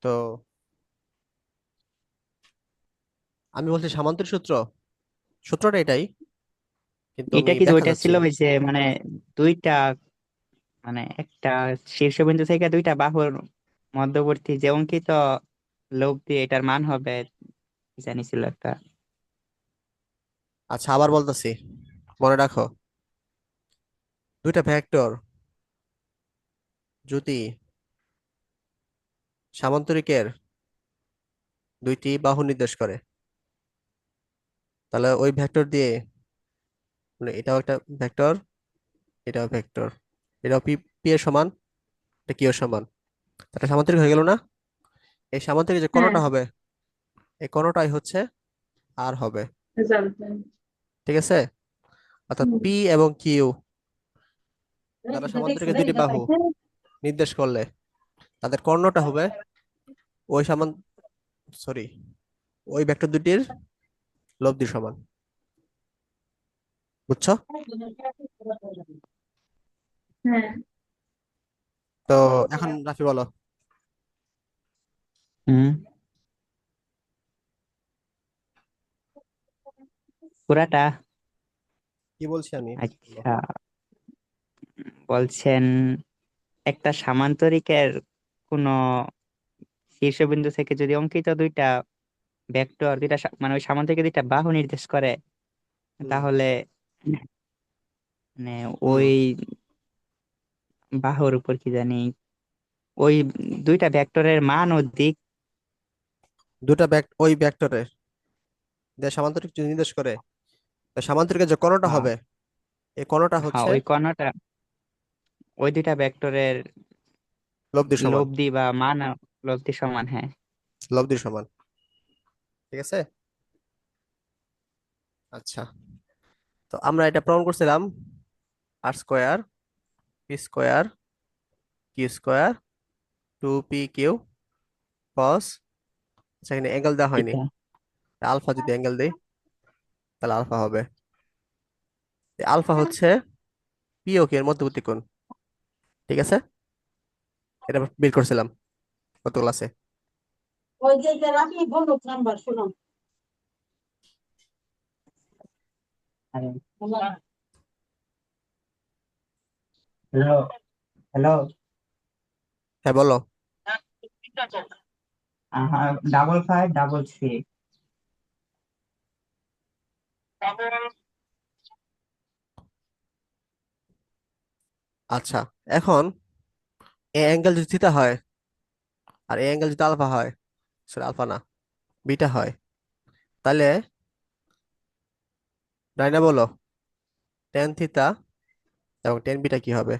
তো আমি বলছি সামান্তরিক সূত্র, সূত্রটা এটাই, কিন্তু এটা আমি কি যে ব্যাখ্যা ওইটা চাচ্ছি। ছিল ওই যে মানে দুইটা মানে একটা শীর্ষবিন্দু থেকে দুইটা বাহুর মধ্যবর্তী যে অঙ্কিত লব দিয়ে এটার মান হবে, কি জানি ছিল একটা। আচ্ছা, আবার বলতেছি, মনে রাখো, দুইটা ভেক্টর যদি সামান্তরিকের দুইটি বাহু নির্দেশ করে, তাহলে ওই ভেক্টর দিয়ে, মানে এটাও একটা ভেক্টর, এটাও ভেক্টর, এটাও পি, পি এর সমান, এটা কিউ এর সমান, এটা সামান্তরিক হয়ে গেল না? এই সামান্তরিক যে হ্যাঁ, কোণটা হবে, এই কোণটাই হচ্ছে আর হবে। রেজাল্ট। ঠিক আছে? অর্থাৎ পি এবং কিউ দ্বারা সামান্তরিকের দুইটি বাহু নির্দেশ করলে তাদের কর্ণটা হবে ওই সমান, সরি, ওই ভেক্টর দুটির লব্ধির সমান। বুঝছো? হ্যাঁ, তো এখন রাফি বলো। হুম। পুরাটা? কি বলছি আমি? বলো। আচ্ছা, বলছেন একটা সামান্তরিকের কোন শীর্ষবিন্দু থেকে যদি অঙ্কিত দুইটা ভেক্টর দুইটা মানে ওই সামান্তরিকের দুইটা বাহু নির্দেশ করে, হুম। তাহলে মানে হুম। ওই বাহুর উপর কি জানি ওই দুইটা ভেক্টরের মান ও দিক। দুটা ওই ভেক্টরের যে সামান্তরিক যদি নির্দেশ করে, তো সামান্তরিকের যে কোণটা হ্যাঁ, হবে, এই কোণটা হ্যাঁ, হচ্ছে ওই কর্ণটা ওই দুইটা ভেক্টরের লব্ধির সমান। লব্ধি বা মান লব্ধি সমান, হ্যাঁ। লব্ধির সমান। ঠিক আছে? আচ্ছা, তো আমরা এটা প্রমাণ করছিলাম, আর square p square q square two p q cos, সেখানে অ্যাঙ্গেল দেওয়া হয়নি, এটা আলফা যদি অ্যাঙ্গেল দেই তাহলে আলফা হবে। আলফা হচ্ছে পি ও কিউ এর মধ্যবর্তী কোণ। ঠিক আছে? এটা বের করছিলাম গত ক্লাসে। ওই যে যে রাখি বলো নাম্বার শোনো। Hello, hello. হ্যাঁ বলো। 5556। আচ্ছা, এখন এ অ্যাঙ্গেল যদি থিটা হয় আর এ অ্যাঙ্গেল যদি আলফা হয়, সরি আলফা না, বিটা হয়, তাহলে ডাইনা বলো, টেন থিটা এবং টেন বিটা কি হবে?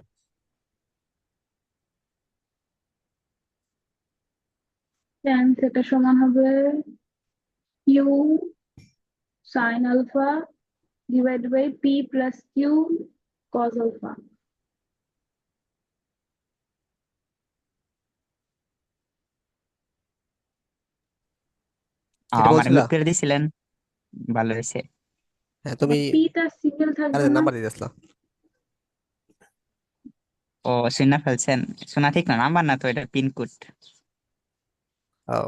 ট্যান থিটা সমান হবে Q sine alpha divide by P plus Q cos alpha. এটা মানে বলছিলা? নোট করে দিছিলেন, ভালো হয়েছে। হ্যাঁ তুমি পিটা সিঙ্গেল থাকবে না। নাম্বার দিয়ে দিয়েছিলা। ও, শুনে ফেলছেন। শোনা ঠিক না, নাম্বার না তো, এটা পিনকোড। ও।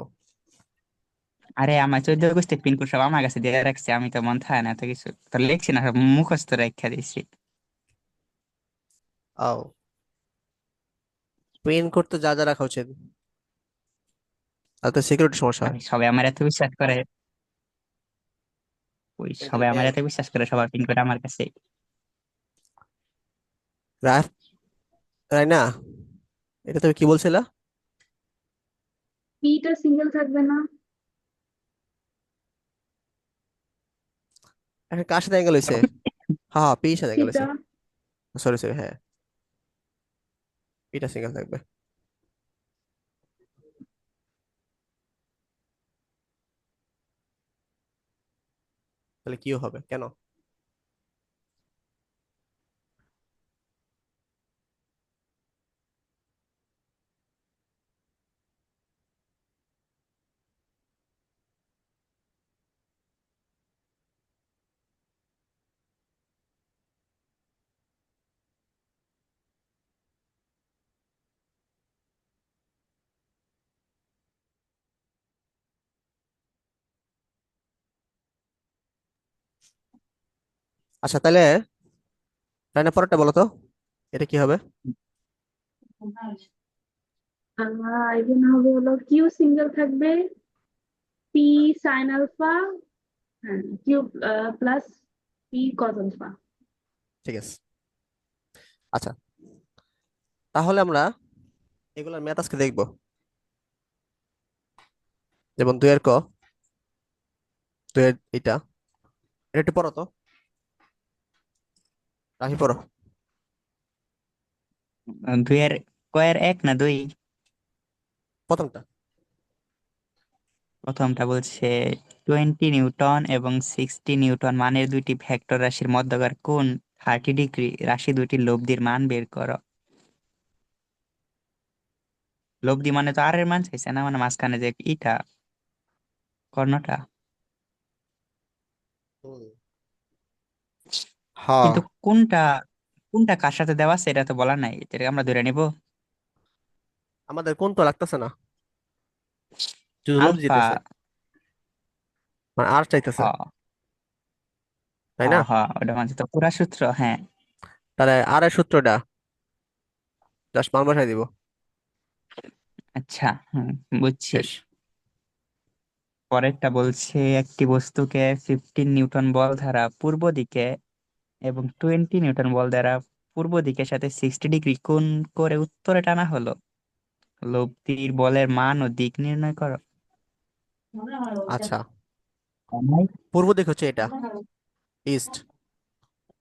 আরে আমার 14 আগস্টের পিনকোড সব আমার কাছে দিয়ে রাখছে, আমি তো মন থাকে না এত কিছু তো লিখছি না, সব মুখস্থ রেখা দিছি। ও, পিন করতে যা যা রাখা উচিত, তাতে সিকিউরিটি সমস্যা হয়। আমি সবাই আমার এত বিশ্বাস করে, ওই কিন্তু সবাই আমার ব্যাংক, এত বিশ্বাস করে, সবার পিনকোড আমার কাছে। রাফ, রাইনা, এটা তুমি কি বলছিলা? পিটা সিঙ্গেল থাকবে না। এখন কার সাথে অ্যাঙ্গেল হয়েছে? হ্যাঁ হ্যাঁ, পি সাথে অ্যাঙ্গেল থিটা। হয়েছে। সরি সরি, হ্যাঁ, পিটা সিঙ্গেল থাকবে। তাহলে কিউ হবে কেন? আচ্ছা, তাহলে রায়না পরেরটা বলো তো, এটা কি হবে? এখানে হবে হলো কিউ সিঙ্গেল থাকবে, পি সাইন আলফা, হ্যাঁ Q plus P cos alpha. ঠিক আছে। আচ্ছা, তাহলে আমরা এগুলোর ম্যাথ আজকে দেখবো। যেমন 2 এর ক, 2 এর এটা, এটা একটু পড়ো তো, রাখি পড়ো। দুইয়ের কয়ের এক না দুই? প্রথমটা। প্রথমটা বলছে 20 নিউটন এবং 60 নিউটন মানের দুইটি ভেক্টর রাশির মধ্যকার কোণ 30 ডিগ্রি, রাশি দুইটির লব্ধির মান বের করো। লব্ধি মানে তো আর এর মান চাইছে না, মানে মাঝখানে যে ইটা কর্ণটা। হুম। হ্যাঁ, কিন্তু কোনটা কোনটা কার সাথে দেওয়া আছে এটা তো বলা নাই, এটা আমরা ধরে নিব। আমাদের কোন তো লাগতেছে না, শুধু লোভ আলফা। জিতেছে, মানে আর চাইতেছে, হ হ তাই না? হ ওটা মানে তো পুরা সূত্র, হ্যাঁ। তাহলে আর এর সূত্রটা জাস্ট মান বসাই দিব, আচ্ছা, বুঝছি। শেষ। পরেরটা বলছে একটি বস্তুকে 15 নিউটন বল দ্বারা পূর্ব দিকে এবং 20 নিউটন বল দ্বারা পূর্ব দিকের সাথে 60 ডিগ্রি কোণ করে উত্তরে টানা হলো। লব্ধির বলের মান ও দিক নির্ণয় করো। আচ্ছা, জানাই। পূর্ব দিক হচ্ছে এটা, ইস্ট,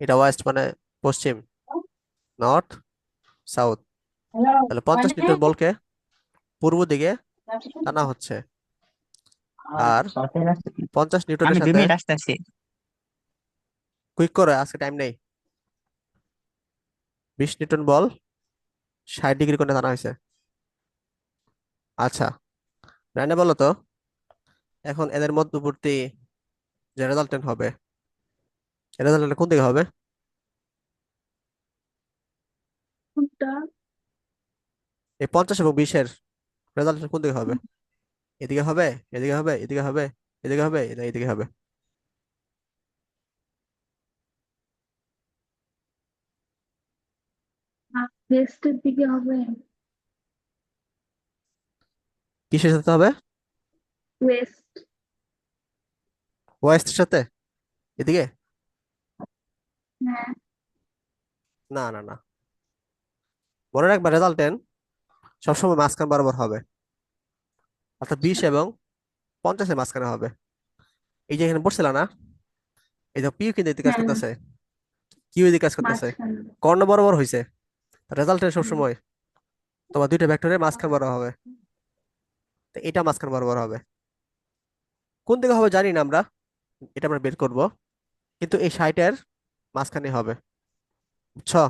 এটা ওয়েস্ট মানে পশ্চিম, নর্থ, সাউথ। তাহলে 50 নিউটন বলকে পূর্ব দিকে টানা হচ্ছে, আর সতের আছে। 50 নিউটনের আমি দুই সাথে, মিনিট আসতেছি। কুইক করে আজকে টাইম নেই, 20 নিউটন বল 60 ডিগ্রি কোণে টানা হয়েছে। আচ্ছা, রান্না বলো তো, এখন এদের মধ্যবর্তী যে রেজাল্টেন্ট হবে, রেজাল্টেন্ট কোন দিকে হবে? কোনটা? এই 50 এবং 20-এর রেজাল্টেন্ট কোন দিকে হবে? এদিকে হবে, এদিকে হবে, এদিকে হবে, এদিকে হবে, এদিকে হবে? ওয়েস্টের দিকে হবে। কিসের সাথে হবে? ওয়েস্ট। ওয়েস্টের সাথে, এদিকে? হ্যাঁ। না না না, মনে রাখবা রেজাল্টেন্ট সবসময় মাঝখান বরাবর হবে, অর্থাৎ 20 এবং 50-এর মাঝখানে হবে। এই যে এখানে পড়ছিল না, এই যে পিউ কিন্তু এদিকে কাজ হ্যাঁ, করতেছে, কিউ এদিকে কাজ করতেছে, মাঝখানে। কর্ণ বরাবর হয়েছে, রেজাল্টেন্ট সবসময় তোমার দুইটা ভেক্টরের মাঝখান বরাবর হবে, তো এটা মাঝখান বরাবর হবে। কোন দিকে হবে জানি না আমরা, এটা আমরা বের করব, কিন্তু এই 60-এর মাঝখানে হবে, বুঝছো?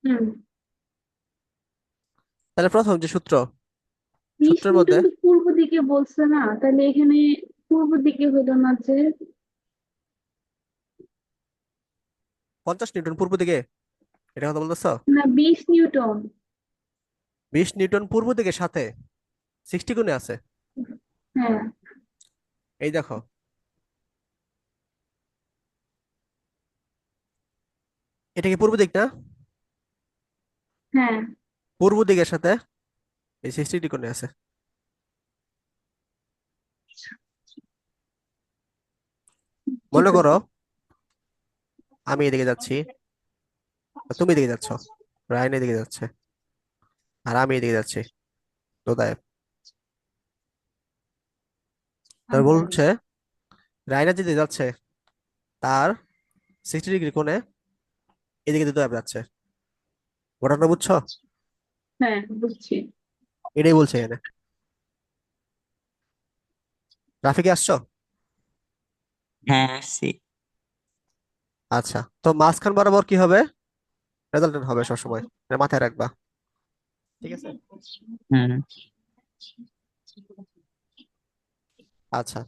হুম। তাহলে প্রথম যে সূত্র, বিশ সূত্রের মধ্যে নিউটন তো পূর্ব দিকে বলছে না, তাহলে এখানে পূর্ব দিকে হলো না যে? 50 নিউটন পূর্ব দিকে, এটা কথা বলতেছো? না, 20 নিউটন। 20 নিউটন পূর্ব দিকে সাথে 60 গুণে আছে, হ্যাঁ। এই দেখো, এটা কি পূর্ব দিক না? হ্যাঁ। পূর্ব দিকের সাথে এই 60 কোণে আছে। ঠিক মনে করো আছে। আমি এদিকে যাচ্ছি, আর তুমি এদিকে যাচ্ছ, রায়ন এদিকে যাচ্ছে, আর আমি এদিকে যাচ্ছি, দোদায়। তার বলছে রায়না যেদিকে যাচ্ছে তার 60 ডিগ্রি কোণে এদিকে দোদায় যাচ্ছে, ঘটনাটা বুঝছো? হ্যাঁ, বুঝছি। এটাই বলছে এখানে। রাফিকে আসছো? হ্যাঁ, আসছি। আচ্ছা, তো মাঝখান বরাবর কি হবে? রেজাল্টেন্ট হবে সবসময়, এটা মাথায় রাখবা, ঠিক আছে? হুম। আচ্ছা,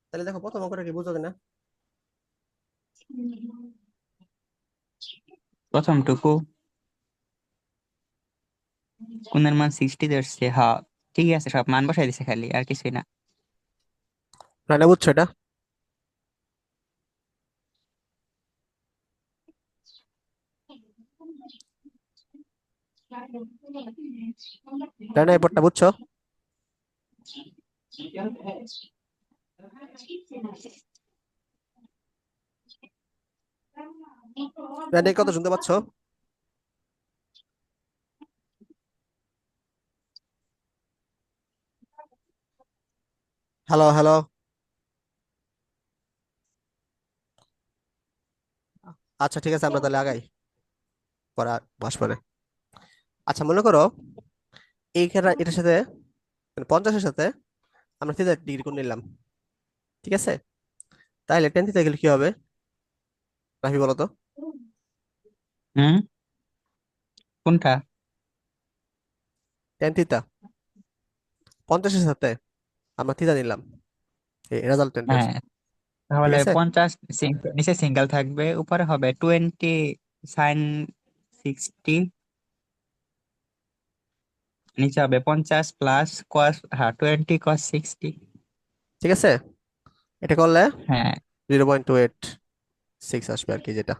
তাহলে দেখো প্রথম অঙ্কটা কি বুঝো কিনা। প্রথমটুকু কোণের মান 60 ধরছে, হ্যাঁ। ঠিকই আছে, সব মান বসাই দিছে, খালি আর কিছুই না। রায়না বুঝছো এটা? রানা এই পড়টা বুঝছো? রানা এই কথা শুনতে পাচ্ছ? Hello hello. আচ্ছা ঠিক আছে, আমরা তাহলে আগাই, পরে মাস পরে। আচ্ছা মনে করো এইখানে এটার সাথে, মানে 50-এর সাথে আমরা থিটা ডিগ্রি কোণ নিলাম, ঠিক আছে? তাহলে টেন থিটা গেলে কি হবে রাফি বলো তো? হুম, কোনটা? টেন থিটা 50-এর সাথে আমরা থিটা নিলাম, এই রেজাল্টেন্টের, হ্যাঁ, ঠিক তাহলে আছে? 50 নিচে সিঙ্গেল থাকবে, উপরে হবে 20 sin 60, নিচে হবে 50 প্লাস হ্যাঁ 20 cos 60। ঠিক আছে, এটা করলে হ্যাঁ, 0.286 আসবে আর কি, যেটা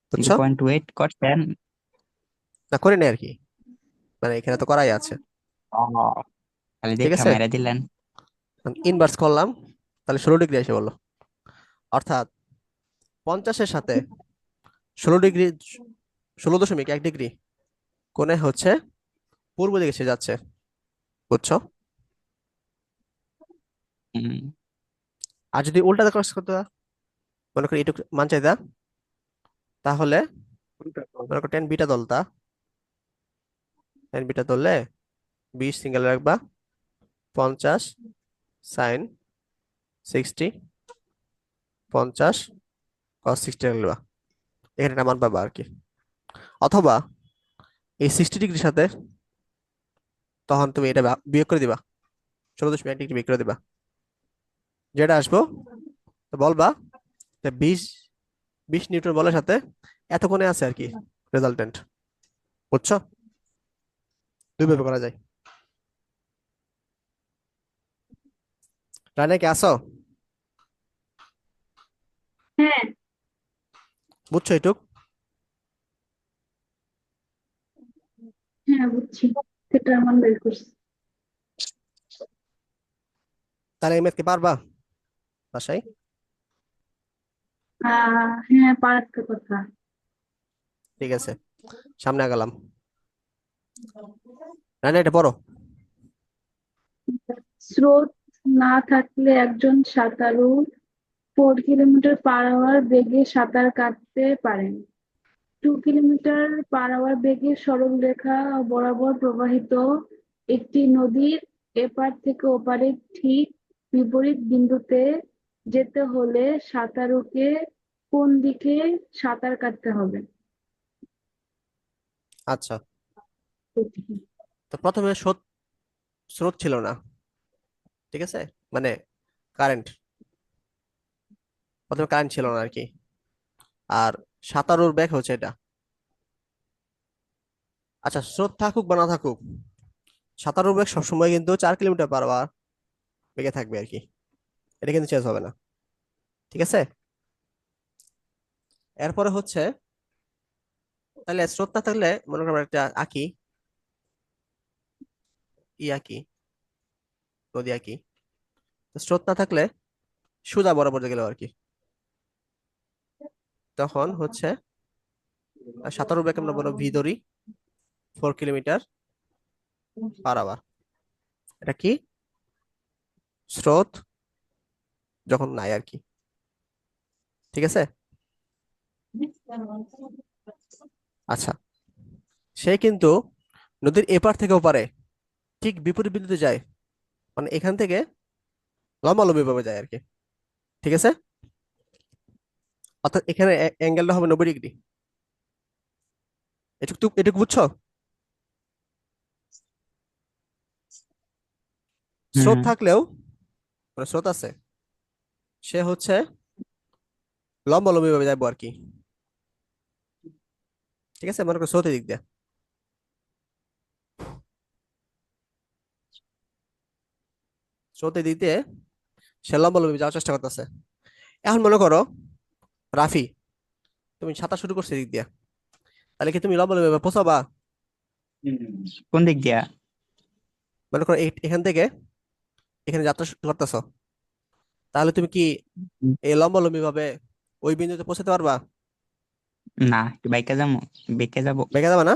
জিরো বুঝছো? Point two eight cos 10। না করি নাই আর কি, মানে এখানে তো করাই আছে, খালি ঠিক দেখা আছে? মেরে দিলেন। ইনভার্স করলাম, তাহলে 16 ডিগ্রি এসে বললো, অর্থাৎ 50-এর সাথে 16 ডিগ্রি, 16.1 ডিগ্রি কোণে হচ্ছে পূর্ব দিকে সে যাচ্ছে, বুঝছো? হুম, আর যদি উল্টা ক্রস করতে হয়, মনে করি এটুকু মান চাইতা, তাহলে মনে করো টেন বিটা ধরলে 20 সিঙ্গেল রাখবা, 50 sin 60, 50 cos 60 রাখবা, এখানে একটা মান পাবা আর কি। অথবা এই 60 ডিগ্রির সাথে তখন তুমি এটা বিয়োগ করে দিবা, 16.1 ডিগ্রি বিয়োগ করে দিবা, যেটা আসবো তো বলবা যে 20 নিউটন বলের সাথে এত কোণে আছে আর কি রেজাল্টেন্ট, বুঝছো? দুইভাবে করা যায়। রানে কি আসো? হ্যাঁ, বুঝছো এটুক? হ্যাঁ বুঝছি, সেটা আমার বের করছি। তাহলে এই ম্যাথ কি পারবা বাসায়? হ্যাঁ, পারার তো কথা। ঠিক আছে, সামনে আগালাম। রানে এটা পড়ো। স্রোত না থাকলে একজন সাঁতারু 4 কিলোমিটার/আওয়ার বেগে সাঁতার কাটতে পারেন। 2 কিলোমিটার/আওয়ার বেগে সরল রেখা বরাবর প্রবাহিত একটি নদীর এপার থেকে ওপারে ঠিক বিপরীত বিন্দুতে যেতে হলে সাঁতারুকে কোন দিকে সাঁতার কাটতে হবে? আচ্ছা, তো প্রথমে স্রোত ছিল না, ঠিক আছে, মানে কারেন্ট, প্রথমে কারেন্ট ছিল না আর কি। আর সাঁতারুর ব্যাগ হচ্ছে এটা। আচ্ছা স্রোত থাকুক বা না থাকুক, সাঁতারুর ব্যাগ সবসময় কিন্তু 4 কিলোমিটার/আওয়ার বেগে থাকবে আর কি, এটা কিন্তু চেঞ্জ হবে না, ঠিক আছে? এরপরে হচ্ছে, তাহলে স্রোত না থাকলে মনে করো আমরা একটা আঁকি, আঁকি, নদী আঁকি। তো স্রোত না থাকলে সোজা বরাবর গেল আর কি, তখন হচ্ছে সাঁতারুর ব্যাগ আমরা বলো ভি ধরি, 4 কিলোমিটার/আওয়ার। এটা কি স্রোত যখন নাই আর কি, ঠিক আছে? আচ্ছা, সে কিন্তু নদীর এপার থেকে ওপারে ঠিক বিপরীত বিন্দুতে যায়, মানে এখান থেকে লম্বালম্বি ভাবে যায় আর কি, ঠিক আছে? অর্থাৎ এখানে অ্যাঙ্গেলটা হবে 90 ডিগ্রি। এটুকু এটুকু বুঝছো? স্রোত হুম, থাকলেও, মানে স্রোত আছে, সে হচ্ছে লম্বালম্বি ভাবে যাবো আর কি, ঠিক আছে? মনে করো স্রোতের দিক দিয়ে, স্রোতের দিক দিয়ে সে লম্বালম্বি যাওয়ার চেষ্টা করতেছে। এখন মনে করো রাফি, তুমি সাঁতার শুরু করছো এদিক দিয়ে, তাহলে কি তুমি লম্বালম্বি ভাবে পৌঁছাবা? কোন দিক দিয়া? মনে করো এখান থেকে এখানে যাত্রা শুরু করতেছো, তাহলে তুমি কি উম, এই লম্বালম্বি ভাবে ওই বিন্দুতে পৌঁছাতে পারবা? না, একটু বাইকে যাবো, বেঁকে যাবো। বেঁকে যাবে না?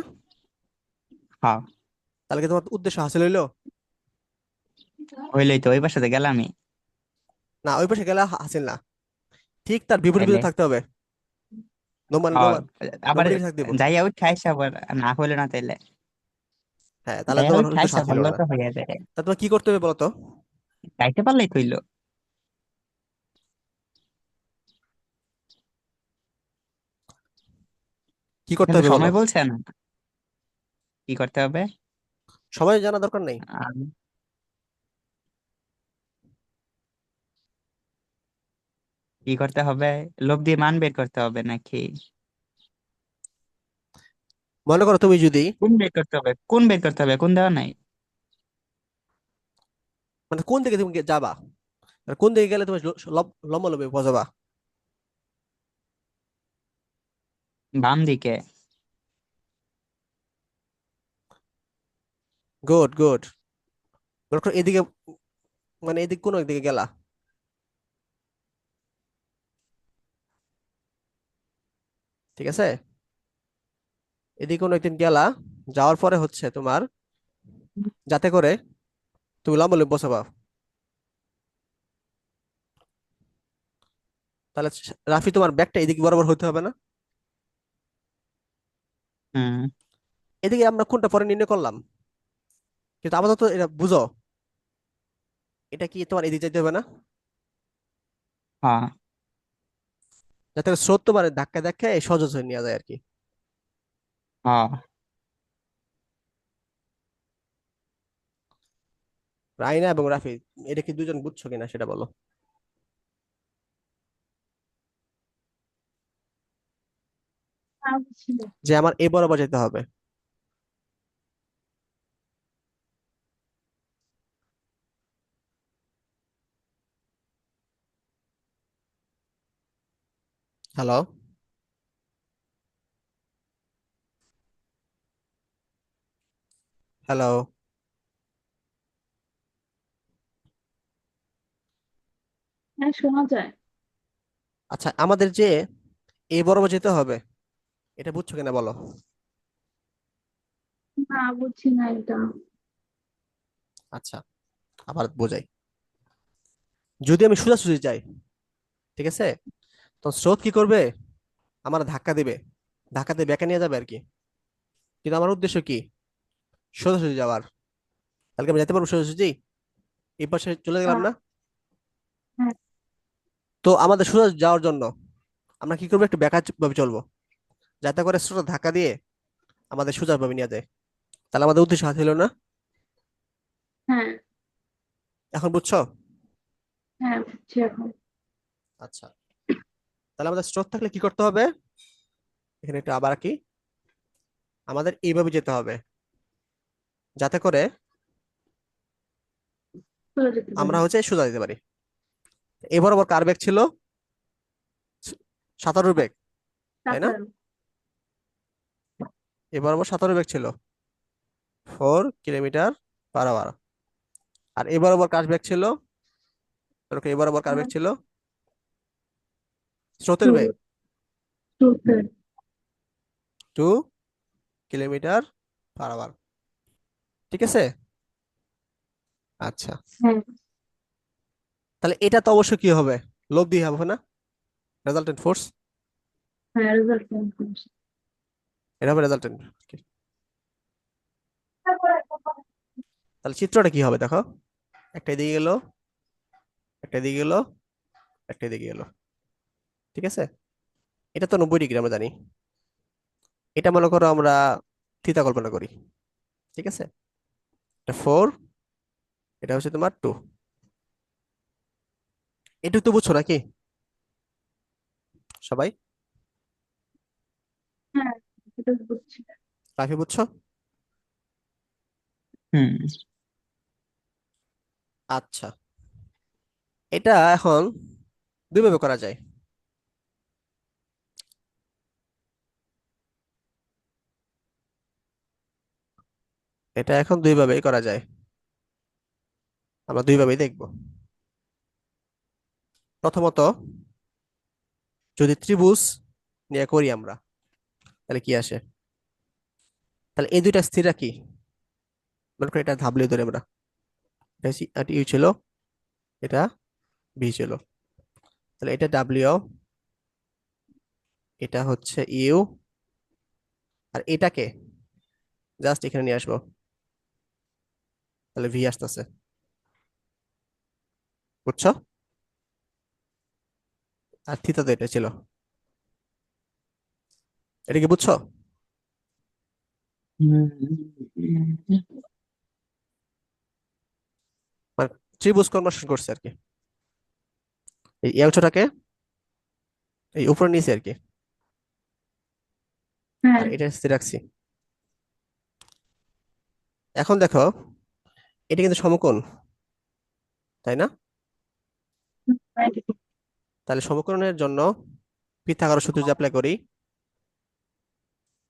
হ্যাঁ, তাহলে কি তোমার উদ্দেশ্য হাসিল হইলো? হইলেই তো ওই পাশে গেলামই। না, ওই পাশে গেলে হাসিল না, ঠিক তার বিপরীত তাইলে বিন্দু থাকতে হবে। নো মানে নো, হ্যাঁ, আবার 90 ডিগ্রি থাকতে দিব। যাইয়া উঠে আইসা আবার না হইলে না, তাইলে হ্যাঁ, তাহলে যাইয়া তোমার উঠে উদ্দেশ্য আইসা হাসিল হলেও হবে না। তো হইয়া যায়। তা তোমার কি করতে হবে বলো তো? যাইতে পারলেই কইলো। কি করতে কিন্তু হবে বলো? সময় বলছে না কি করতে হবে। সময় জানা দরকার নেই। আর কি করতে হবে? লোভ দিয়ে মান বের করতে হবে নাকি? মনে করো তুমি যদি, কোন বের করতে হবে, কোন বের করতে হবে, কোন দেওয়া নাই? মানে কোন দিকে তুমি যাবা, আর কোন দিকে গেলে তুমি লম্বালম্বি পৌঁছাবা? বাম দিকে। Good good. মনে করো এদিকে, মানে এদিকে কোন দিকে গেলা, ঠিক আছে? এদিকে কোনো একদিন গেলা, যাওয়ার পরে হচ্ছে তোমার, যাতে করে তুমি লম্বালম্বি পৌঁছাবা, তাহলে রাফি তোমার ব্যাগটা এদিকে বরাবর হতে হবে না? হুম। এদিকে আমরা কোনটা পরে নির্ণয় করলাম, কিন্তু আপাতত এটা বুঝো, এটা কি তোমার এদিকে যেতে হবে না? হ্যাঁ। যাতে করে স্রোত তোমার ধাক্কা ধাক্কা এই সহজ হয়ে নেওয়া যায় আর কি। হ্যাঁ। রাইনা এবং রাফি, এটা কি দুজন বুঝছো কিনা সেটা বলো। যে আমার এ বরাবর যেতে হবে। হ্যালো? হ্যালো? হ্যাঁ, শোনা যায়। আচ্ছা, আমাদের যে এ বরাবর যেতে হবে, এটা বুঝছো কিনা বলো। না, বুঝছি না এটা। আচ্ছা, আবার বোঝাই। যদি আমি সোজাসুজি যাই, ঠিক আছে, তো স্রোত কি করবে, আমার ধাক্কা দিবে, ধাক্কা দিয়ে ব্যাকে নিয়ে যাবে আর কি। কিন্তু আমার উদ্দেশ্য কি, সোজাসুজি যাওয়ার। তাহলে কি আমি যেতে পারবো সোজাসুজি? এই পাশে চলে গেলাম হ্যাঁ, না? হ্যাঁ, তো আমাদের সোজা যাওয়ার জন্য আমরা কি করবো, একটু ব্যাকা ভাবে চলবো, যাতে করে স্রোত ধাক্কা দিয়ে আমাদের সোজা ভাবে নিয়ে যায়। তাহলে আমাদের উদ্দেশ্য হাসিল হলো না? হ্যাঁ, এখন বুঝছো? হ্যাঁ, বুঝছি এখন। আচ্ছা, তাহলে আমাদের স্রোত থাকলে কি করতে হবে, এখানে একটু আবার কি, আমাদের এইভাবে যেতে হবে, যাতে করে চলে যেতে পারি। আমরা হচ্ছে সোজা যেতে পারি। এ বরাবর কার বেগ ছিল? 17 বেগ, তাই না? 17। এ বরাবর 17 বেগ ছিল, 4 কিলোমিটার পার আওয়ার। আর এ বরাবর কার বেগ ছিল, এ বরাবর কার বেগ ছিল? স্রোতের টু বেগ। টু 2 কিলোমিটার পার আওয়ার, ঠিক আছে? আচ্ছা, হ্যাঁ, তাহলে এটা তো অবশ্যই কি হবে, লোভ দিয়ে হবে না, রেজাল্টেন্ট ফোর্স। হ্যাঁ, রেজাল্ট। এটা হবে রেজাল্টেন্ট। তাহলে চিত্রটা কি হবে দেখো, একটা এদিকে গেল, একটা এদিকে গেল, একটা এদিকে গেল, ঠিক আছে? এটা তো 90 ডিগ্রি আমরা জানি। এটা মনে করো আমরা থিতা কল্পনা করি, ঠিক আছে? এটা 4, এটা হচ্ছে তোমার 2। এটুকু তো বুঝছো নাকি সবাই? হ্যাঁ, এটা বুঝছি। রাফি বুঝছো? হুম। আচ্ছা, এটা এখন দুইভাবে করা যায়। এটা এখন দুই ভাবেই করা যায়, আমরা দুই ভাবেই দেখব। প্রথমত, যদি ত্রিভুজ নিয়ে করি আমরা, তাহলে কি আসে? তাহলে এই দুইটা স্থির রাখি, মনে করি এটা ডাব্লিউ ধরে আমরা, এটা ইউ ছিল, এটা ভি ছিল। তাহলে এটা ডাব্লিউ, এটা হচ্ছে ইউ, আর এটাকে জাস্ট এখানে নিয়ে আসবো, তাহলে ভি আসতেছে। বুঝছো? আর থিতা তো এটা ছিল, এটা কি বুঝছো? মানে ত্রিভুজ কনভার্সন করছে আর কি, এই অংশটাকে এই উপরে নিচে আর কি, হ্যাঁ, আর এটা স্থির রাখছি। এখন দেখো, এটা কিন্তু সমকোণ, তাই না? তাহলে সমকোণের জন্য পিথাগোরাস সূত্র যদি অ্যাপ্লাই করি,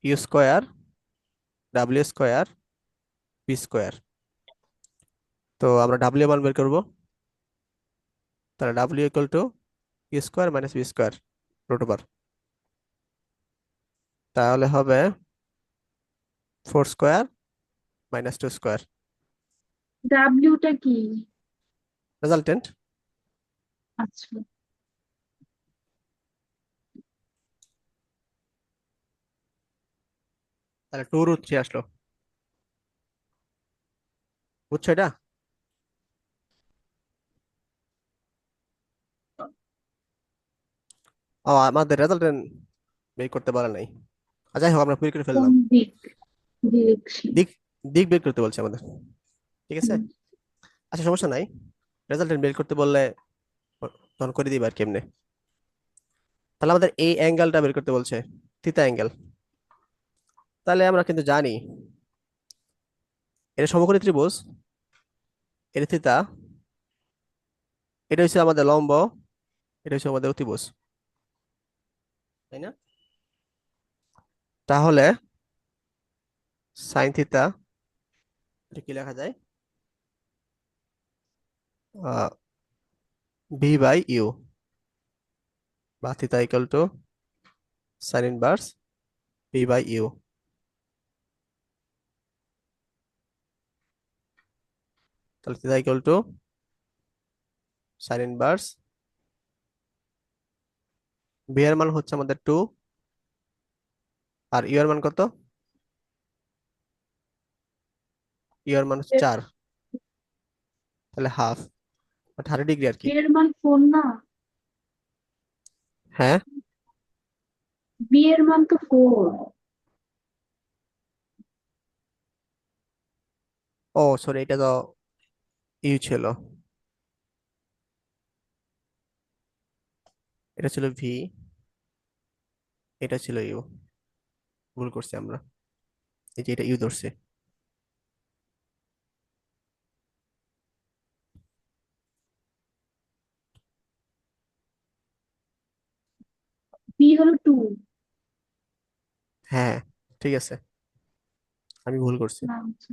U square W square B square, তো আমরা ডাব্লিউ মান বের করবো। তাহলে W equal to U square minus B square root over, তাহলে হবে 4 স্কোয়ার মাইনাস 2 স্কোয়ার, ডাব্লিউটা কি? রেজাল্টেন্ট। আচ্ছা, তাহলে 2√3 আসলো। বুঝছো এটা? ও, আমাদের রেজাল্টেন্ট বের করতে পারে নাই। যাই হোক, আমরা বের করে কোন ফেললাম। দিক? ডিরেকশন। দিক দিক বের করতে বলছে আমাদের, ঠিক আছে। আচ্ছা, সমস্যা নাই, রেজাল্টেন্ট বের করতে বললে তখন করে দিবা আর কেমনে। তাহলে আমাদের এই অ্যাঙ্গেলটা বের করতে বলছে, থিতা অ্যাঙ্গেল। তাহলে আমরা কিন্তু জানি এটা সমকোণী ত্রিভুজ, এটা থিতা, এটা হচ্ছে আমাদের লম্ব, এটা হচ্ছে আমাদের অতিভুজ, তাই না? তাহলে সাইন থিতা, এটা কি লেখা যায়? ভি বাই ইউ, বা theta equal to sine inverse v by u. তাহলে theta equal to sine inverse, v এর মান হচ্ছে আমাদের 2, আর ইউ এর মান কত? ইউ এর মান হচ্ছে 4, তাহলে হাফ, 30 ডিগ্রি আর কি। বি এর মান 4 না? হ্যাঁ, বি এর মান তো 4। ও সরি, এটা তো ইউ ছিল, এটা ছিল ভি, এটা ছিল ইউ, ভুল করছি আমরা, এই যে এটা ইউ ধরছে। বি হলো 2। হ্যাঁ, ঠিক আছে, আমি ভুল করছি। আচ্ছা,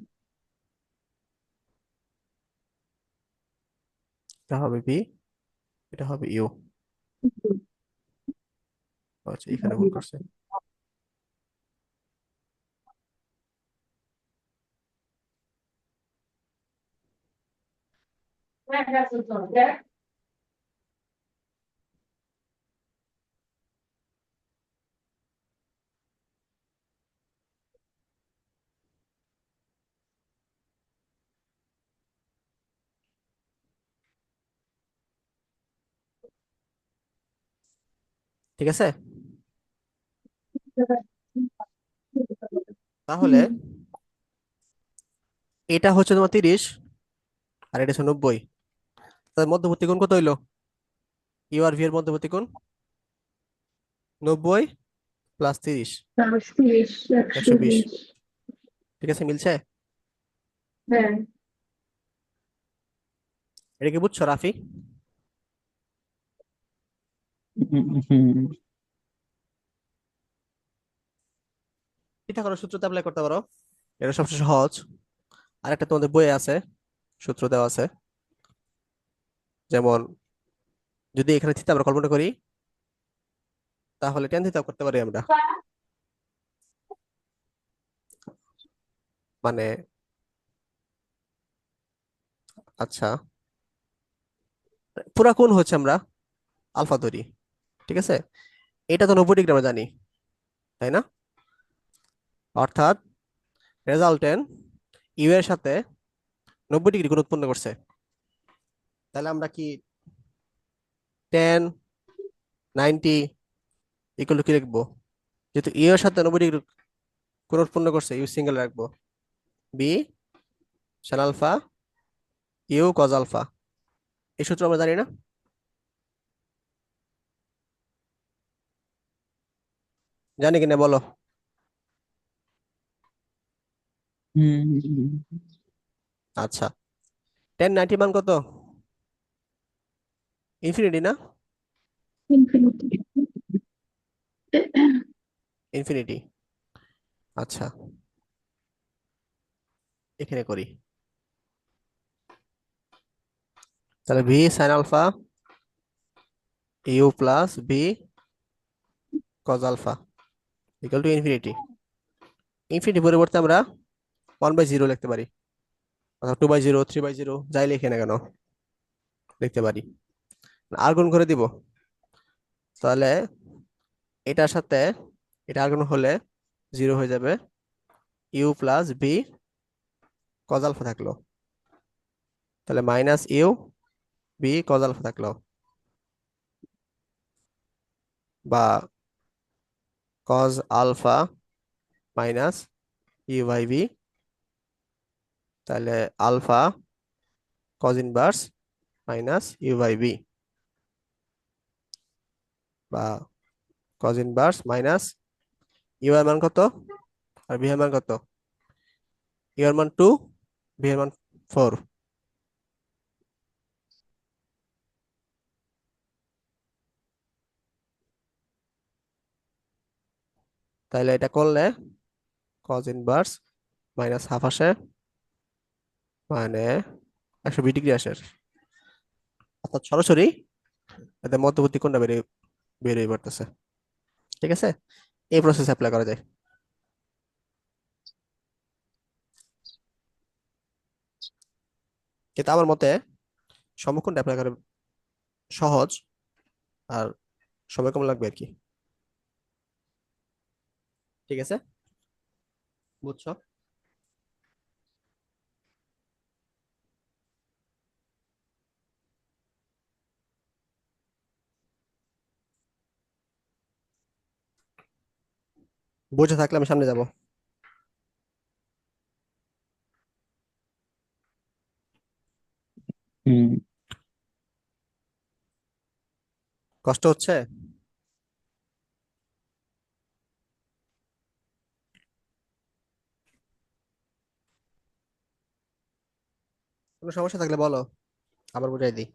এটা হবে ভি, এটা হবে ইউ। আচ্ছা, এখানে ভুল করছে। ঠিক আছে, তাহলে হুম, এটা হচ্ছে তোমার 30, আর এটা হচ্ছে 90। তার মধ্যবর্তী কোণ কত হইলো? ইউ আর ভি এর মধ্যবর্তী কোণ 90 প্লাস 30, 30, 120। 120। ঠিক আছে, মিলছে? হ্যাঁ, এটা কি বুঝছো রাফি? পিথাগোরাস সূত্রতে অ্যাপ্লাই করতে পারো, এটা সবচেয়ে সহজ। আরেকটা তোমাদের বইয়ে আছে, সূত্র দেওয়া আছে। যেমন যদি এখানে থিতা আমরা কল্পনা করি, তাহলে টেন থিতা করতে পারি আমরা। মানে আচ্ছা, পুরা কোণ হচ্ছে আমরা আলফা ধরি, ঠিক আছে? এটা তো 90 ডিগ্রি আমরা জানি, তাই না? অর্থাৎ রেজাল্টেন্ট ইউ এর সাথে 90 ডিগ্রি কোণ উৎপন্ন করছে। তাহলে আমরা কি 10 90 ইকুয়াল টু কি লিখবো? যেহেতু ইউ এর সাথে 90 ডিগ্রি কোণ উৎপন্ন করছে, ইউ সিঙ্গেল রাখবো। B sine alpha U cos alpha. এই সূত্র আমরা জানি না? জানি কিনা বলো? হুম। আচ্ছা, 10 90 মান কত? ইনফিনিটি না? ইনফিনিটি। ইনফিনিটি। আচ্ছা, এখানে করি। তাহলে V sine alpha U plus V cos alpha equal to infinity. Infinity পরিবর্তে আমরা 1/0 লিখতে পারি, অথবা 2/0 3/0 যাই লিখে না কেন লিখতে পারি। আর গুণ করে দিব, তাহলে এটার সাথে এটা আর গুণ হলে 0 হয়ে যাবে। U plus V cos alpha থাকলো, তাহলে minus u b cos alpha থাকলো, বা cos alpha minus u by b. তাহলে alpha cos inverse minus u by b, বা কজ ইনভার্স মাইনাস ইউ এর মান কত আর বি এর মান কত? ইউ এর মান 2, বি এর মান 4। তাহলে এটা করলে কজ ইনভার্স মাইনাস হাফ আসে, মানে 120 ডিগ্রি আসে। অর্থাৎ সরাসরি এদের মধ্যবর্তী কোণটা বেরিয়ে পড়তেছে। ঠিক আছে, এই প্রসেস অ্যাপ্লাই করা যায়। কিন্তু আমার মতে সমকোণটা অ্যাপ্লাই করা সহজ, আর সময় কম লাগবে আর কি। ঠিক আছে, বুঝছো? বুঝে থাকলে আমি সামনে যাব। হুম। কষ্ট হচ্ছে? কোনো সমস্যা থাকলে বলো, আবার বুঝাই দিই।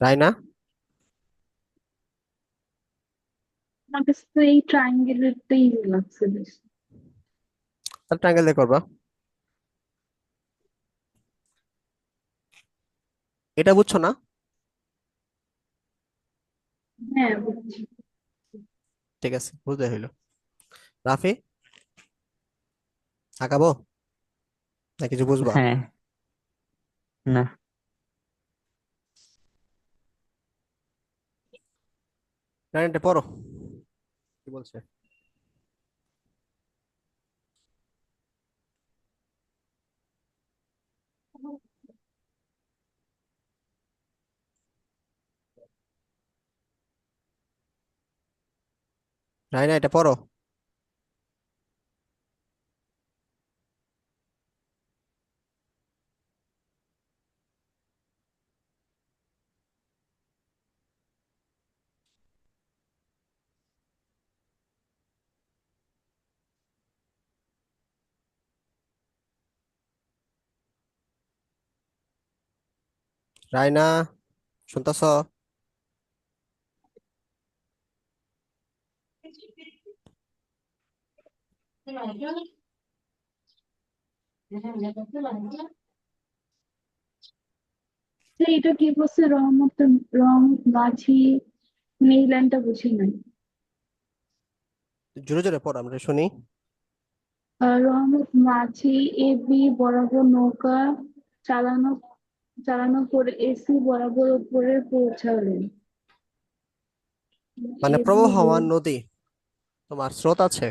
রাইনা, আমার কাছে তো এই ট্রায়াঙ্গেলেরটাই লাগছে বেশি। তাহলে ট্রায়াঙ্গেল দিয়ে করবা। এটা বুঝছো না? হ্যাঁ, বুঝছি। ঠিক আছে, বুঝতে হইলো। রাফি, আঁকাবো না কিছু বুঝবা? হ্যাঁ। না। রাইনাটা পড়ো, কি বলছে? রাইনা এটা পড়ো। রাইনা, শুনতেছ? তো এটা কি বলছে রহমত মাঝি, এই লাইনটা বুঝি নাই। জোরে জোরে পড়, আমরা শুনি। রহমত মাঝি এ বি বরাবর নৌকা চালানো চালানো করে এসি বরাবর উপরে পৌঁছালেন। মানে এ বি প্রবাহমান নদী, তোমার স্রোত আছে,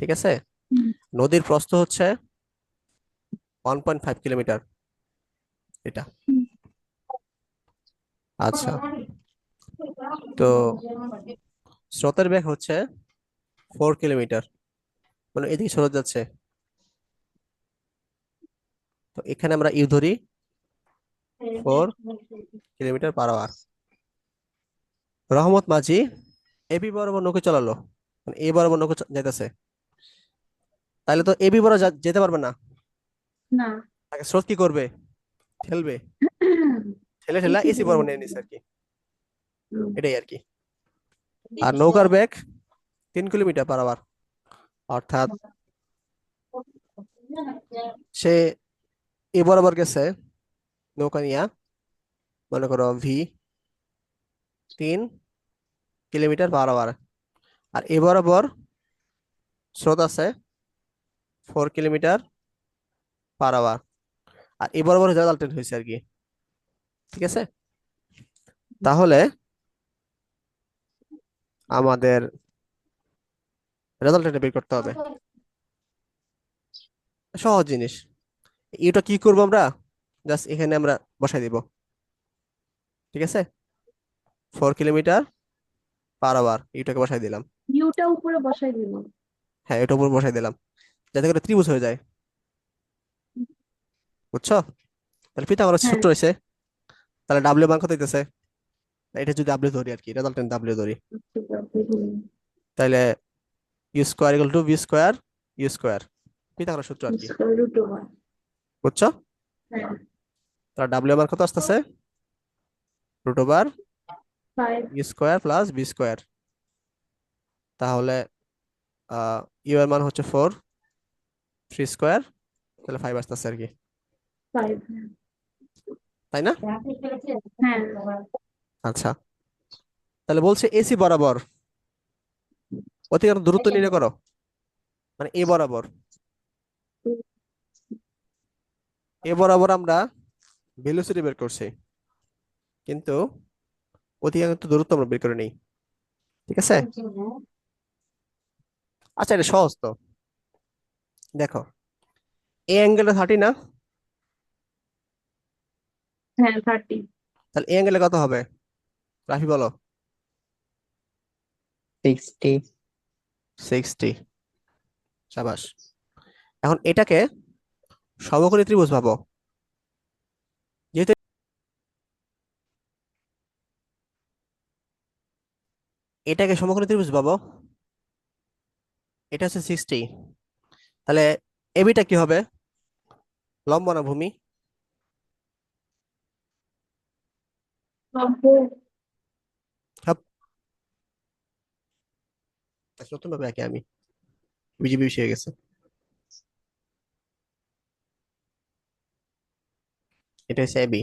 ঠিক আছে। হুম, নদীর প্রস্থ হচ্ছে 1.5 কিলোমিটার, এটা। হুম, আচ্ছা, তো স্রোতের বেগ হচ্ছে 4 কিলোমিটার, মানে এদিকে স্রোত যাচ্ছে। তো এখানে আমরা ইউ ধরি 4 কিলোমিটার/আওয়ার। রহমত মাঝি এবি বরাবর নৌকা চালালো, মানে এ বরাবর নৌকা যাইতেছে, তাহলে তো এবি বরাবর যেতে পারবে না। না। তাকে স্রোত কি করবে? ঠেলবে, ঠেলে ঠেলা এসি এসি বরাবর বরাবর। নিয়ে নিছে আর কি, হুম, এটাই আর কি। আর নৌকার বেগ 3 কিলোমিটার/আওয়ার, অর্থাৎ সে এ বরাবর গেছে নৌকা নিয়া, মনে করো ভি 3 কিলোমিটার/আওয়ার, আর এ বরাবর স্রোত আছে 4 কিলোমিটার/আওয়ার, আর এ বরাবর রেজাল্টেন্ট হয়েছে আর কি, ঠিক আছে। তাহলে আমাদের রেজাল্টেন্ট বের করতে হবে, সহজ জিনিস। এটা কি করবো আমরা, জাস্ট এখানে আমরা বসাই দিব, ঠিক আছে। 4 কিলোমিটার/আওয়ার এটাকে বসাই দিলাম। ইউটা উপরে বসাই দিব। হ্যাঁ, এটা উপর বসাই দিলাম, যাতে করে ত্রিভুজ হয়ে যায়, বুঝছো। তাহলে পিথাগোরাস হ্যাঁ, সূত্র হয়েছে। তাহলে ডাব্লিউ মান কত হইতেছে, এটা যদি ডাব্লিউ ধরি আর কি, রেজাল্টেন্ট ডাব্লিউ ধরি, বুঝলাম। তাহলে U square equal to V square U square, Pythagoras সূত্র আর কি, রুট ওভার। বুঝছো। হ্যাঁ, তাহলে ডাব্লিউ মান কত আসতেছে, √5 five. U square plus B square. তাহলে ইউ এর মান হচ্ছে 4 3 স্কোয়ার, তাহলে 5 আসতেছে আর কি, ফাইভ। তাই না? হ্যাঁ, আচ্ছা, তাহলে বলছে এসি বরাবর অতিক্রান্ত দূরত্ব নির্ণয় করো, মানে এ বরাবর। এ বরাবর আমরা ভেলোসিটি বের করছি, কিন্তু অতিক্রান্ত দূরত্ব আমরা বের করে নেই, ঠিক আছে। আচ্ছা, এটা সহজ তো। দেখো, এ অ্যাঙ্গেলটা 30 না, হ্যাঁ, 30। তাহলে এ অ্যাঙ্গেলে কত হবে, রাফি বলো। 60। 60, সাবাস। এখন এটাকে সমকোণী ত্রিভুজ ভাবো, যেহেতু এটাকে সমকোণী ত্রিভুজ ভাবো, এটা হচ্ছে 60, তাহলে এবিটা কি হবে, লম্ব না ভূমি? লম্ব। সব নতুন ভাবে আঁকি আমি, বিজিবি বিষয় হয়ে গেছে। এটা হচ্ছে এবি,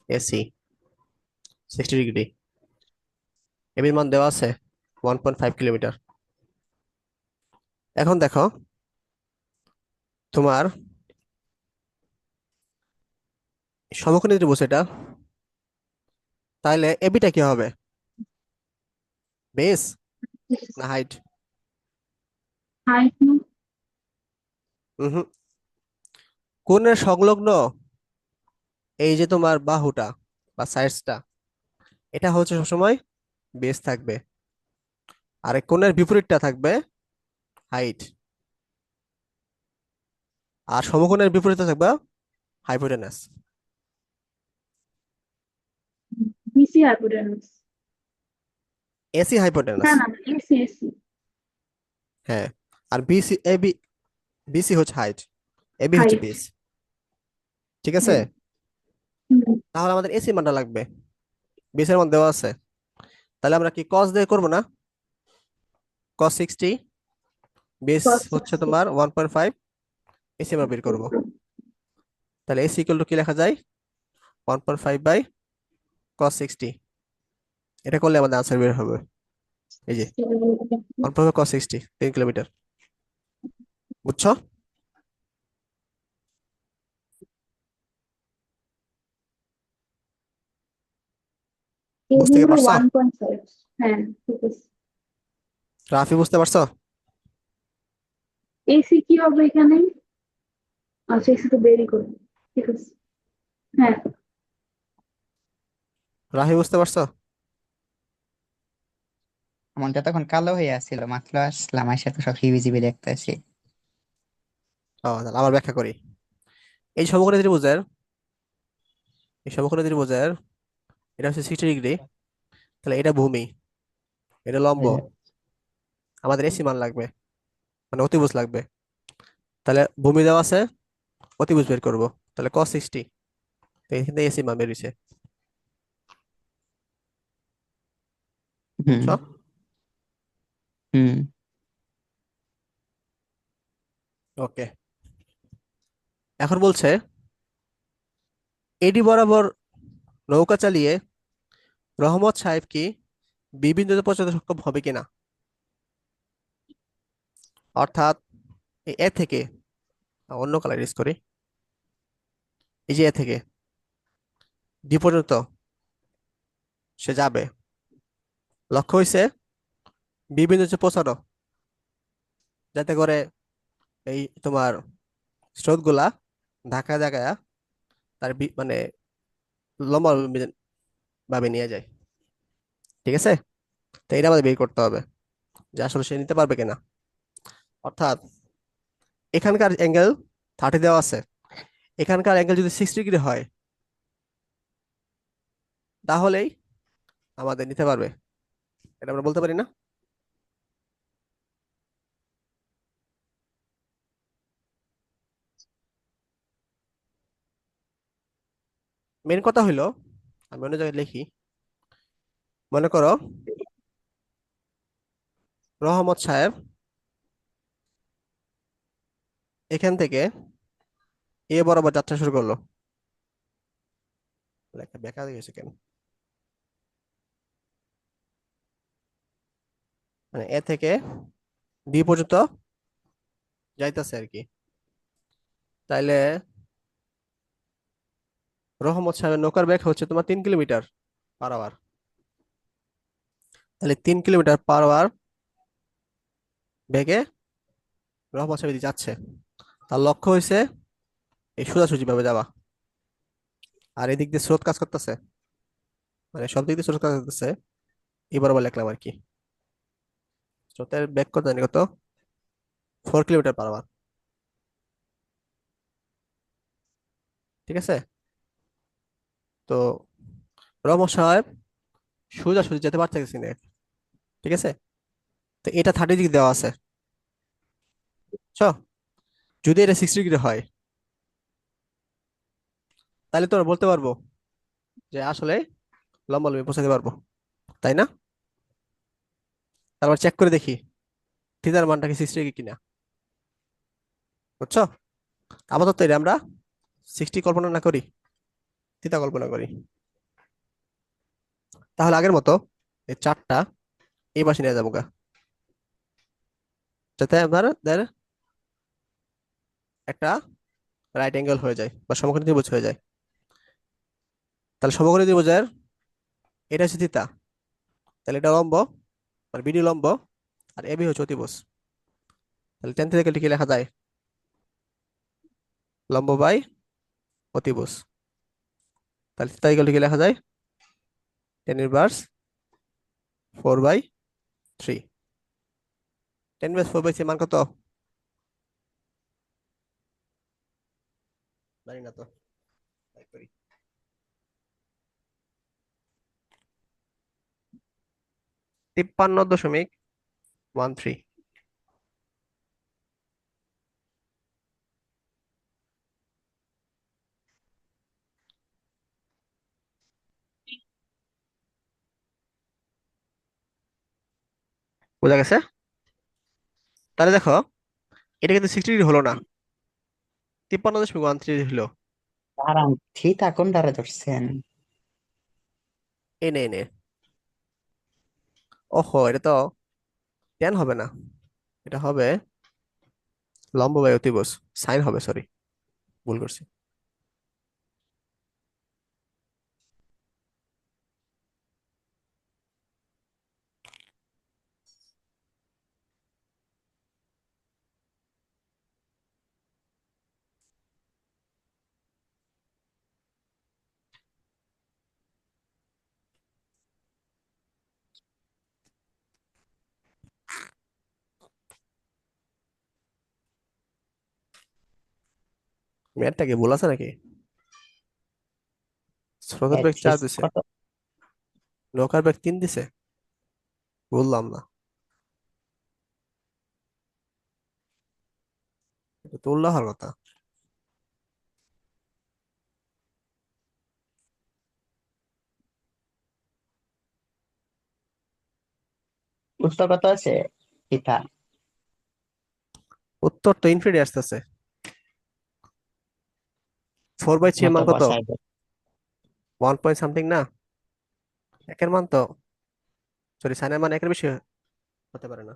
এসি 60 ডিগ্রি, এবির মান দেওয়া আছে 1.5 কিলোমিটার। এখন দেখো, তোমার সমকোণী ত্রিভুজ এটা, তাহলে এবিটা কি হবে, বেস না হাইট? হাইট। হুম, কোণের সংলগ্ন এই যে তোমার বাহুটা বা সাইডসটা, এটা হচ্ছে সবসময় বেস থাকবে, আর এই কোণের বিপরীতটা থাকবে হাইট, আর সমকোণের বিপরীতে থাকবে hypotenuse. BC hypotenuse. AC hypotenuse, না, না, এসি এসি। হ্যাঁ। আর বিসি এবি, বিসি হচ্ছে হাইট, এবি হচ্ছে হাইট। বেস, ঠিক আছে। হ্যাঁ। হুম, তাহলে আমাদের এসি মানটা লাগবে, বেসের মান দেওয়া আছে। তাহলে আমরা কি কস দিয়ে করবো না, cos 60 বেস cos হচ্ছে 60 তোমার 1.5, এসি আমরা বের করবো। তাহলে এসি ইকুয়াল টু কি লেখা যায়? 1.5/cos 60। এটা করলে আমাদের আনসার বের হবে, এই যে 1.5/cos 60, 3 কিলোমিটার। বুঝছো? বুঝতে কি এগুলো পারছো? 1.5। হ্যাঁ, ঠিক আছে। রাফি বুঝতে পারছো? এসি কি হবে এখানে? আচ্ছা, এসি তো বেরই করবো। ঠিক আছে। হ্যাঁ। রাফি বুঝতে পারছো? মনটা তখন কালো হয়ে আসছিল, মাত্র আসলাম, আইসা তো সব হিবিজিবি দেখতেছি। তাহলে আবার ব্যাখ্যা করি। এই সমকোণী ত্রিভুজের এই সমকোণী ত্রিভুজের এটা হচ্ছে 60 ডিগ্রি। তাহলে এটা ভূমি, এটা লম্ব। আমাদের এসি মান লাগবে, মানে অতিভুজ লাগবে। তাহলে ভূমি দেওয়া আছে, অতিভুজ বের করবো। তাহলে cos 60, তো এখানে এসি মান বেরিয়েছে। হুম। বুঝছো? হুম। ওকে। এখন বলছে এডি বরাবর নৌকা চালিয়ে রহমত সাহেব কি বি বিন্দুতে পৌঁছাতে সক্ষম হবে কিনা। অর্থাৎ এই এ থেকে, অন্য কালার ইউজ করি, এই যে এ থেকে ডি পর্যন্ত সে যাবে। লক্ষ্য হইছে বি বিন্দুতে পৌঁছানো, যাতে করে এই তোমার স্রোতগুলা ধাক্কা ধাক্কা তার মানে লম্বা ভাবে নিয়ে যায়। ঠিক আছে? তো এটা আমাদের বের করতে হবে যে আসলে সে নিতে পারবে কিনা। অর্থাৎ এখানকার অ্যাঙ্গেল 30 দেওয়া আছে, এখানকার অ্যাঙ্গেল যদি 6 ডিগ্রি হয় তাহলেই আমাদের নিতে পারবে, এটা আমরা বলতে পারি না? মেন কথা হইলো, আমি অন্য জায়গায় লিখি। মনে করো রহমত সাহেব এখান থেকে এ বরাবর যাত্রা শুরু করলো। লেখা বেকার হয়ে গেছে কেন? মানে এ থেকে বি পর্যন্ত যাইতেছে আর কি। তাইলে রহমত সাহেবের নৌকার বেগ হচ্ছে তোমার 3 কিলোমিটার পার আওয়ার। তাহলে 3 কিলোমিটার পার আওয়ার বেগে রহমত সাহেব এদিকে যাচ্ছে। তার লক্ষ্য হয়েছে এই সোজাসুজি ভাবে যাওয়া। আর এদিক দিয়ে স্রোত কাজ করতেছে, মানে সব দিক দিয়ে স্রোত কাজ করতেছে। এবার আবার লিখলাম আর কি, স্রোতের বেগ কত জানি কত, 4 কিলোমিটার পার আওয়ার। ঠিক আছে? তো রহমত সাহেব সোজাসুজি যেতে পারতেছি না। ঠিক আছে? তো এটা 30 ডিগ্রি দেওয়া আছে। চ যদি এটা 60 ডিগ্রি হয় তাহলে তো আমরা বলতে পারবো যে আসলে লম্বা লম্বি পৌঁছাতে পারবো, তাই না? তারপর চেক করে দেখি থিটার মানটা কি 60 ডিগ্রি কিনা। বুঝছো? আপাতত এটা আমরা 60 কল্পনা না করি, থিটা কল্পনা করি। তাহলে আগের মতো এই চারটা এই পাশে নিয়ে যাবো গা, যাতে আমাদের একটা রাইট অ্যাঙ্গেল হয়ে যায় বা সমকোণী ত্রিভুজ হয়ে যায়। তাহলে সমকোণী ত্রিভুজের এটা হচ্ছে থিতা, তাহলে এটা লম্ব, মানে বিডি লম্ব, আর এবি হচ্ছে অতিভুজ। তাহলে টেন থেকে লিখে লেখা যায় লম্ব বাই অতিভুজ। তাহলে থিতা ইকুয়াল লিখে লেখা যায় 10^4/3। 10/4/3 মান কত জানি না তো, তাই করি। 53.13। বোঝা গেছে? তাহলে দেখো এটা কিন্তু 60 ডিগ্রি হলো না, 53.13 হলো। দাঁড়ান, থিতা কোনটারে ধরছেন? এনে এনে ওহো, এটা তো ট্যান হবে না, এটা হবে লম্ব বাই অতিভুজ, সাইন হবে, সরি, ভুল করছি। ম্যাথটা কি ভুল আছে নাকি? স্রোতের বেগ 4 দিছে, কত? নৌকার বেগ 3 দিছে, বললাম না? এটা তো উল্টা হওয়ার কথা। উত্তর কত আছে? থিতা উত্তর তো ইনফিনিটি আসতেছে। 4/3 এর মতো মান কত? বসাই দেব। 1 পয়েন্ট সামথিং না? একের মান তো, সরি, সাইনের মান একের বেশি হতে পারে না।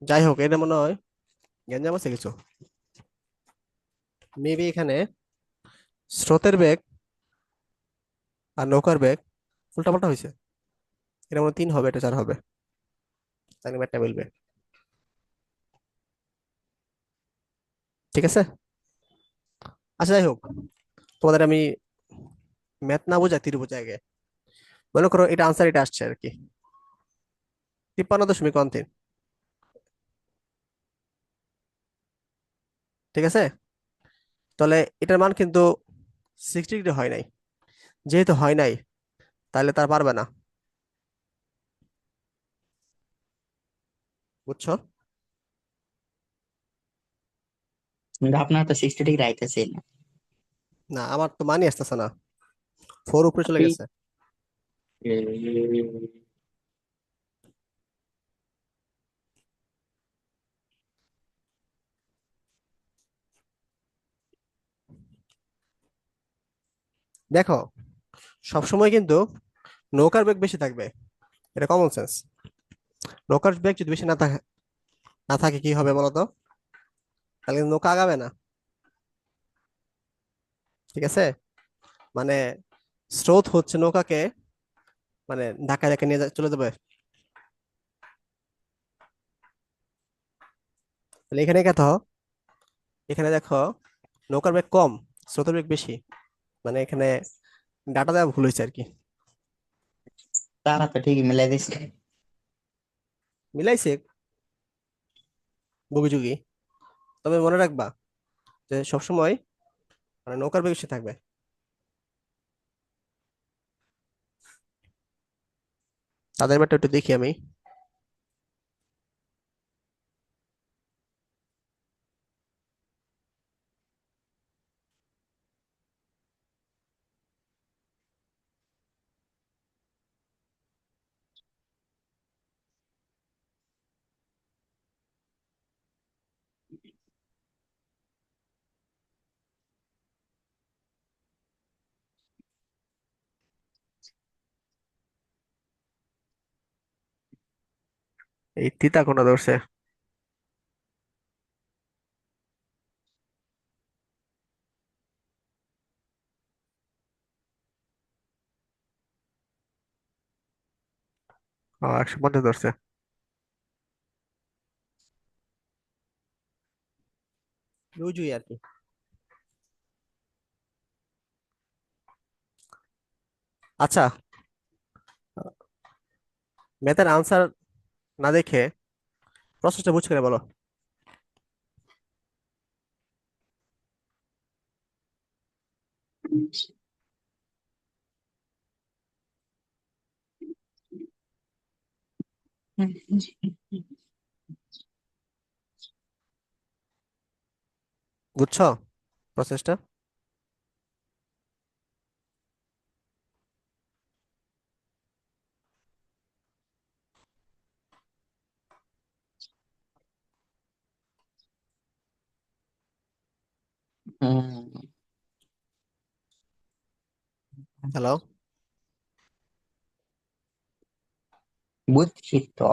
যাই হোক, এটা মনে হয় গ্যাঞ্জাম আছে কিছু। মেবি এখানে স্রোতের বেগ আর নৌকার বেগ উল্টাপাল্টা হয়েছে। এটা মনে হয় 3 হবে, এটা 4 হবে, তাহলে ম্যাথটা মিলবে। ঠিক আছে। আচ্ছা যাই হোক, তোমাদের আমি ম্যাথ না বোঝা তীর বোঝা আগে। মনে করো এটা আনসার, এটা আসছে আর কি 53.13। ঠিক আছে, তাহলে এটার মান কিন্তু 60 ডিগ্রি হয় নাই। যেহেতু হয় নাই, তাহলে তার পারবে না। বুঝছো? কিন্তু আপনার তো 60 ডিগ্রি আইতেছে না। না, আমার তো মানি আসতেছে না, 4 উপরে চলে আপনি গেছে। দেখো, সবসময় কিন্তু নৌকার বেগ বেশি থাকবে, এটা কমন সেন্স। নৌকার বেগ যদি বেশি না থাকে কি হবে বলতো? তাহলে কিন্তু নৌকা আগাবে না। ঠিক আছে, মানে স্রোত হচ্ছে নৌকাকে মানে ধাক্কা ধাক্কা নিয়ে চলে যাবে। তাহলে এখানে দেখো, এখানে দেখো নৌকার বেগ কম, স্রোতের বেগ বেশি, মানে এখানে ডাটা দেওয়া ভুল হয়েছে আর কি। তারা তো ঠিকই মিলাই দিছে। মিলাইছে বগি যুগি। তবে মনে রাখবা যে সবসময় মানে নৌকার বেগ বেশি থাকবে। তাদের ব্যাপারটা একটু দেখি আমি। এই তিতা কোনা ধরছে। ও, 150 ধরছে। বুঝুই আর কি। আচ্ছা, ম্যাথের আনসার না দেখে প্রসেসটা বুঝ করে বলো। বুঝছো প্রসেসটা? হুম, হ্যালো, বুঝছি তো।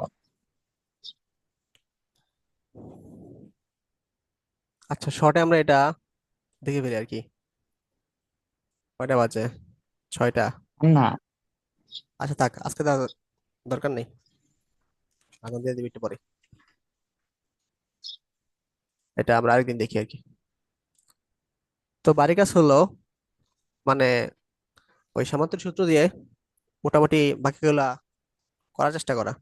আচ্ছা শর্টে আমরা এটা দেখে ফেলি আর কি। কয়টা বাজে? 6টা। না, আচ্ছা থাক, আজকে তার দরকার নেই, আগাম দিয়ে দিবি একটু পরে। এটা আমরা আরেকদিন দেখি আর কি। তো বাড়ির কাজ হলো মানে ওই সামান্তরিক সূত্র দিয়ে মোটামুটি বাকিগুলা করার চেষ্টা করা।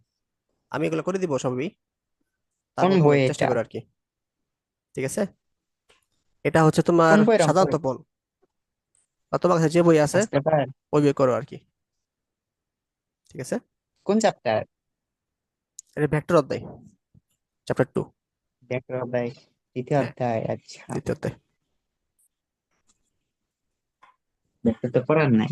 আমি এগুলো করে দিব সবই, কোন তারপর তুমি বই চেষ্টা এটা? করো আর কি। ঠিক আছে, এটা হচ্ছে তোমার কোন বইয়ের অঙ্ক সাধারণত পণ, বা তোমার কাছে যে বই আছে আসতে পারে? ওই বই করো আর কি। ঠিক আছে, কোন চ্যাপ্টার? এটা ভেক্টর অধ্যায়, চ্যাপ্টার 2। দেখো ভাই, দ্বিতীয় হ্যাঁ, অধ্যায়, আচ্ছা। দ্বিতীয় অধ্যায়। দেখতে তো পড়ার নাই।